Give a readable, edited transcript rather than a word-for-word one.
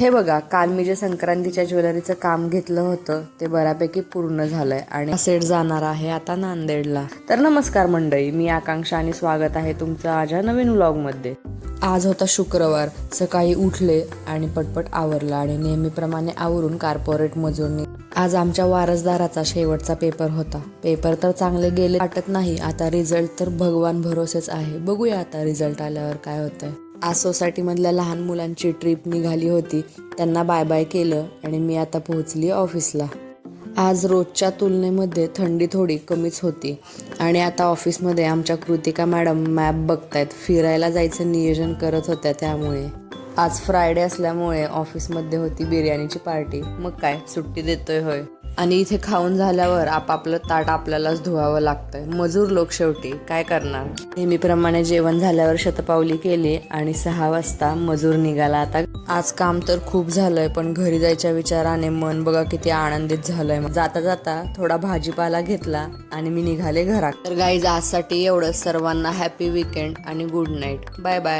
हे बघा, काल मी जे संक्रांतीच्या ज्वेलरीचं काम घेतलं होतं ते बऱ्यापैकी पूर्ण झालंय आणि सेट जाणार आहे आता नांदेडला. तर नमस्कार मंडळी, मी आकांक्षा आणि स्वागत आहे तुमचं माझ्या नवीन व्लॉगमध्ये. आज होता शुक्रवार. सकाळी उठले आणि पटपट आवरलं आणि नेहमीप्रमाणे आवरून कॉर्पोरेट मजूरनी. आज आमच्या वारसदाराचा शेवटचा पेपर होता. पेपर तर चांगले गेले वाटत नाही. आता रिझल्ट तर भगवान भरोसेच आहे. बघूया आता रिझल्ट आल्यावर काय होतंय. आज सोसायटीमधल्या लहान मुलांची ट्रिप निघाली होती. त्यांना बाय बाय केलं आणि मी आता पोहोचली ऑफिसला. आज रोजच्या तुलनेमध्ये थंडी थोडी कमीच होती आणि आता ऑफिसमध्ये आमच्या कृतिका मॅडम मॅप बघतायत. फिरायला जायचं नियोजन करत होत्या. त्यामुळे आज फ्रायडे असल्यामुळे ऑफिसमध्ये होती बिर्याणीची पार्टी. मग काय सुट्टी देतोय होय. आणि इथे खाऊन झाल्यावर आपापलं ताट आपल्यालाच धुवावं लागतंय. मजूर लोक शेवटी, काय करणार. नेहमीप्रमाणे जेवण झाल्यावर शतपावली केली आणि 6 वाजता मजूर निघाला. आता आज काम तर खूप झालंय, पण घरी जायच्या विचाराने मन बघा किती आनंदित झालंय. जाता जाता थोडा भाजीपाला घेतला आणि मी निघाले घरात. तर गाईज, आजसाठी एवढं. सर्वांना हॅपी वीकेंड आणि गुड नाईट. Bye bye.